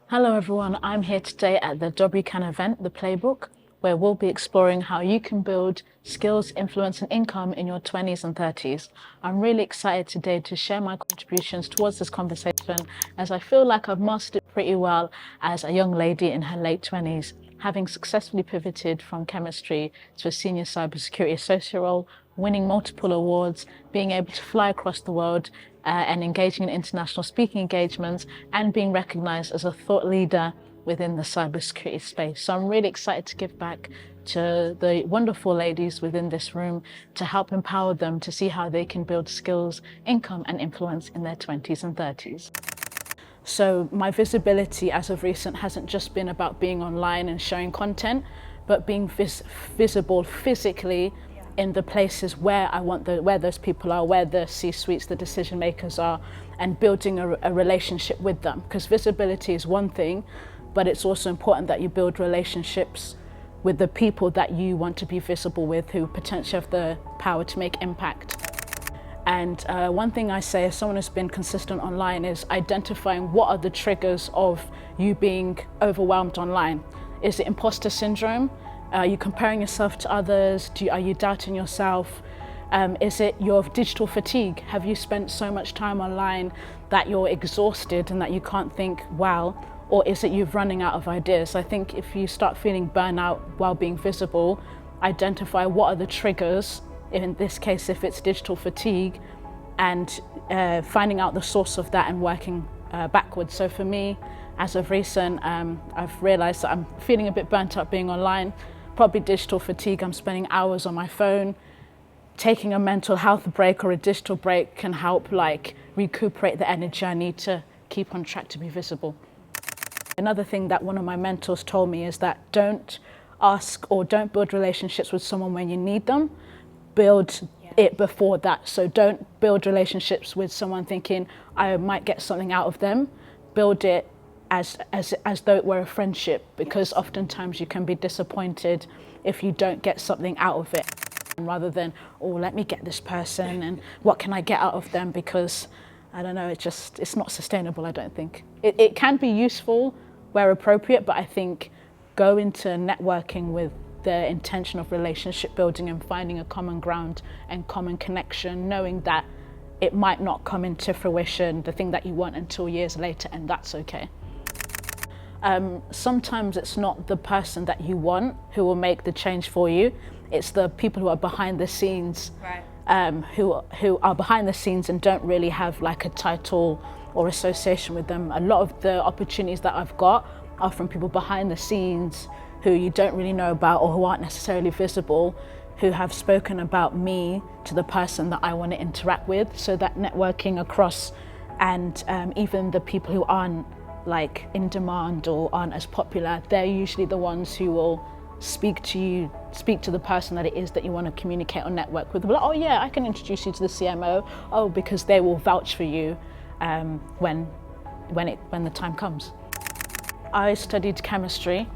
Hello everyone, I'm here today at the WCAN event, The Playbook, where we'll be exploring how you can build skills, influence and income in your 20s and 30s. I'm really excited today to share my contributions towards this conversation as I feel like I've mastered it pretty well as a young lady in her late 20s, having successfully pivoted from chemistry to a senior cybersecurity associate role, winning multiple awards, being able to fly across the world and engaging in international speaking engagements and being recognized as a thought leader within the cybersecurity space. So I'm really excited to give back to the wonderful ladies within this room to help empower them to see how they can build skills, income and influence in their 20s and 30s. So my visibility as of recent hasn't just been about being online and showing content, but being visible physically in the places where I want where those people are, where the C-suites, the decision makers are, and building a relationship with them. Because visibility is one thing, but it's also important that you build relationships with the people that you want to be visible with, who potentially have the power to make impact. And one thing I say as someone who's been consistent online is identifying what are the triggers of you being overwhelmed online. Is it imposter syndrome? Are you comparing yourself to others? Are you doubting yourself? Is it your digital fatigue? Have you spent so much time online that you're exhausted and that you can't think well? Or is it you running out of ideas? I think if you start feeling burnout while being visible, identify what are the triggers, in this case if it's digital fatigue, and finding out the source of that and working backwards. So for me, as of recent, I've realized that I'm feeling a bit burnt out being online. Probably digital fatigue. I'm spending hours on my phone. Taking a mental health break or a digital break can help recuperate the energy I need to keep on track to be visible. Another thing that one of my mentors told me is that don't ask or don't build relationships with someone when you need them. Build it before that. So don't build relationships with someone thinking I might get something out of them. Build it as though it were a friendship, because oftentimes you can be disappointed if you don't get something out of it, rather than, oh, let me get this person and what can I get out of them, because I don't know, it's not sustainable. I don't think it can be useful where appropriate, but I think go into networking with the intention of relationship building and finding a common ground and common connection, knowing that it might not come into fruition, the thing that you want, until years later, and that's okay. Sometimes it's not the person that you want who will make the change for you. It's the people who are behind the scenes, right. Who are behind the scenes and don't really have like a title or association with them. A lot of the opportunities that I've got are from people behind the scenes who you don't really know about or who aren't necessarily visible, who have spoken about me to the person that I want to interact with. So that networking across, and even the people who aren't in demand or aren't as popular, they're usually the ones who will speak to the person that it is that you want to communicate or network with. Like, oh yeah, I can introduce you to the CMO. Oh, because they will vouch for you when the time comes. I studied chemistry,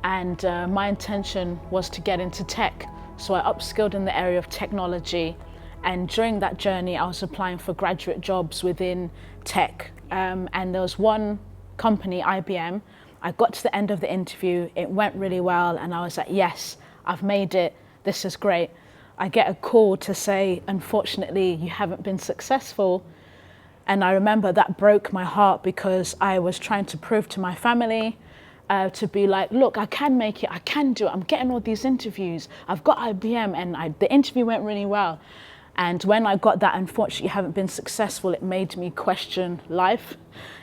and my intention was to get into tech. So I upskilled in the area of technology, and during that journey I was applying for graduate jobs within tech, and there was one company, IBM. I got to the end of the interview, it went really well, and I was like, yes, I've made it, this is great. I get a call to say, unfortunately, you haven't been successful. And I remember that broke my heart, because I was trying to prove to my family, to be like, look, I can make it, I can do it, I'm getting all these interviews, I've got IBM, and the interview went really well. And when I got that, unfortunately, you haven't been successful, it made me question life.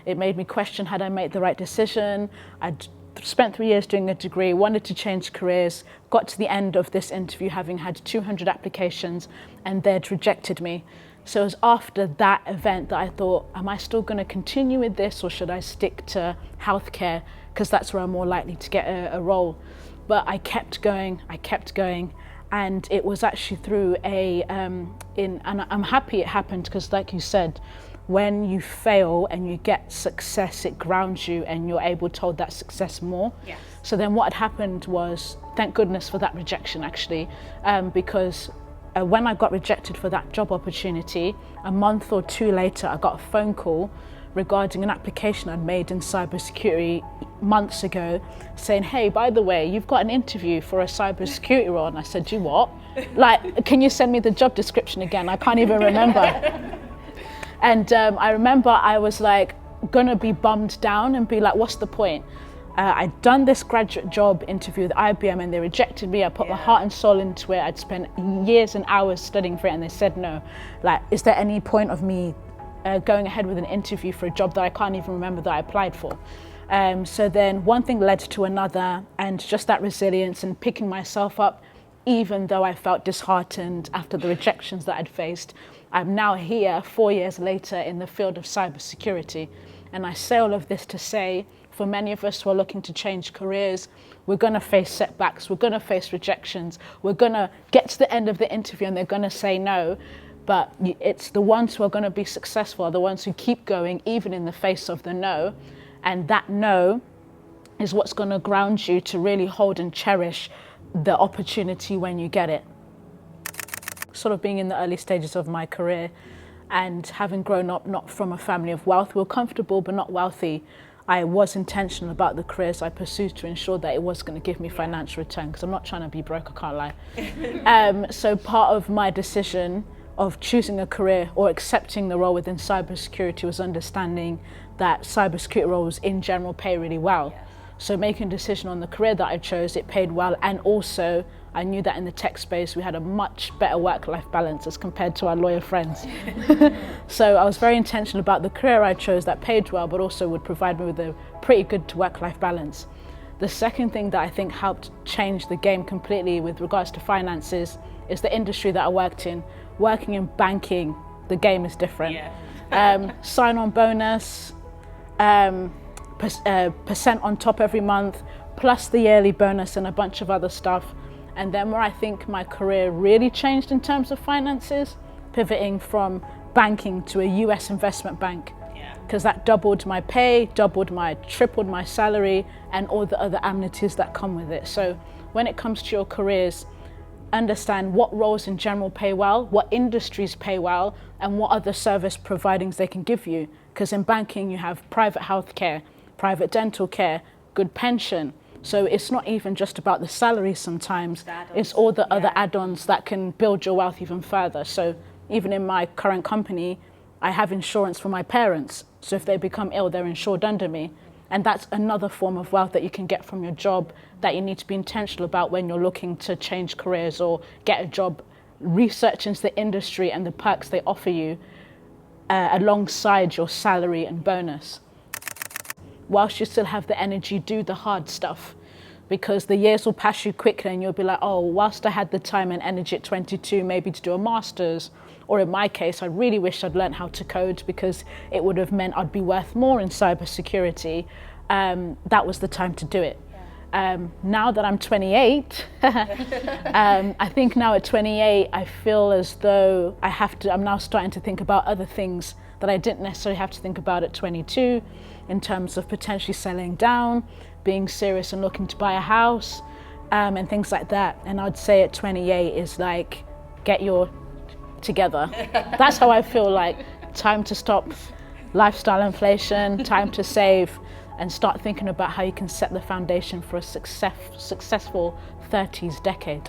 It made me question, had I made the right decision? I'd spent 3 years doing a degree, wanted to change careers, got to the end of this interview having had 200 applications, and they'd rejected me. So it was after that event that I thought, am I still going to continue with this, or should I stick to healthcare, because that's where I'm more likely to get a role? But I kept going, and it was actually through and I'm happy it happened, because like you said, when you fail and you get success, it grounds you and you're able to hold that success more. Yes. So then what had happened was, thank goodness for that rejection actually, because when I got rejected for that job opportunity, a month or two later, I got a phone call regarding an application I'd made in cybersecurity months ago, saying, hey, by the way, you've got an interview for a cybersecurity role. And I said, you what? Like, can you send me the job description again? I can't even remember. And I remember I was like, gonna be bummed down and be like, what's the point? I'd done this graduate job interview with IBM and they rejected me. I put my heart and soul into it. I'd spent years and hours studying for it and they said no. Like, is there any point of me going ahead with an interview for a job that I can't even remember that I applied for? So then one thing led to another, and just that resilience and picking myself up, even though I felt disheartened after the rejections that I'd faced. I'm now here 4 years later in the field of cybersecurity. And I say all of this to say, for many of us who are looking to change careers, we're going to face setbacks, we're going to face rejections, we're going to get to the end of the interview and they're going to say no. But it's the ones who are going to be successful are the ones who keep going even in the face of the no. And that no is what's going to ground you to really hold and cherish the opportunity when you get it. Sort of being in the early stages of my career and having grown up not from a family of wealth, we were comfortable but not wealthy. I was intentional about the careers I pursued to ensure that it was going to give me financial return, because I'm not trying to be broke, I can't lie. So part of my decision of choosing a career or accepting the role within cybersecurity was understanding that cybersecurity roles in general pay really well. So making a decision on the career that I chose, it paid well, and also I knew that in the tech space we had a much better work-life balance as compared to our lawyer friends. So I was very intentional about the career I chose that paid well, but also would provide me with a pretty good work-life balance. The second thing that I think helped change the game completely with regards to finances is the industry that I worked in. Working in banking, the game is different. Sign-on bonus, percent on top every month, plus the yearly bonus and a bunch of other stuff. And then where I think my career really changed in terms of finances, pivoting from banking to a US investment bank, because that doubled my pay, tripled my salary, and all the other amenities that come with it. So when it comes to your careers, understand what roles in general pay well, what industries pay well, and what other service providings they can give you. Because in banking, you have private healthcare, private dental care, good pension. So it's not even just about the salary sometimes, it's all the other add-ons that can build your wealth even further. So even in my current company, I have insurance for my parents. So if they become ill, they're insured under me. And that's another form of wealth that you can get from your job that you need to be intentional about when you're looking to change careers or get a job. Research into the industry and the perks they offer you alongside your salary and bonus. Whilst you still have the energy, do the hard stuff, because the years will pass you quickly and you'll be like, oh, whilst I had the time and energy at 22 maybe to do a master's, or in my case, I really wish I'd learned how to code because it would have meant I'd be worth more in cybersecurity. That was the time to do it. Now that I'm 28, I think now at 28, I feel as though I'm now starting to think about other things that I didn't necessarily have to think about at 22, in terms of potentially settling down, being serious and looking to buy a house, and things like that. And I'd say at 28 is like, get your together. That's how I feel like. Time to stop lifestyle inflation, time to save, and start thinking about how you can set the foundation for a successful 30s decade.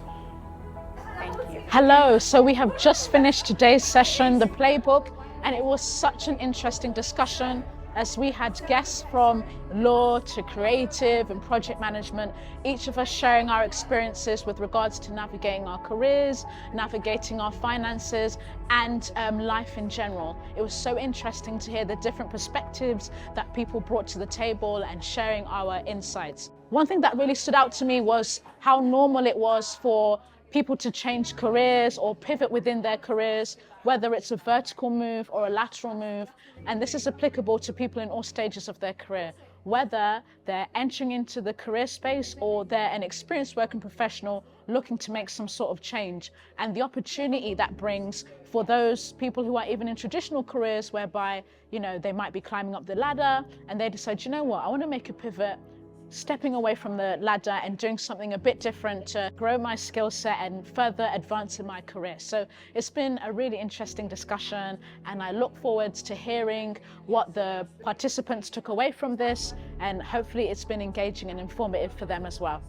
Thank you. Hello, so we have just finished today's session, the playbook, and it was such an interesting discussion as we had guests from law to creative and project management, each of us sharing our experiences with regards to navigating our careers, navigating our finances, and life in general. It was so interesting to hear the different perspectives that people brought to the table and sharing our insights. One thing that really stood out to me was how normal it was for people to change careers or pivot within their careers, whether it's a vertical move or a lateral move. And this is applicable to people in all stages of their career, whether they're entering into the career space or they're an experienced working professional looking to make some sort of change. And the opportunity that brings for those people who are even in traditional careers whereby, they might be climbing up the ladder and they decide, you know what, I want to make a pivot stepping away from the ladder and doing something a bit different to grow my skill set and further advance in my career. So it's been a really interesting discussion, and I look forward to hearing what the participants took away from this, and hopefully it's been engaging and informative for them as well.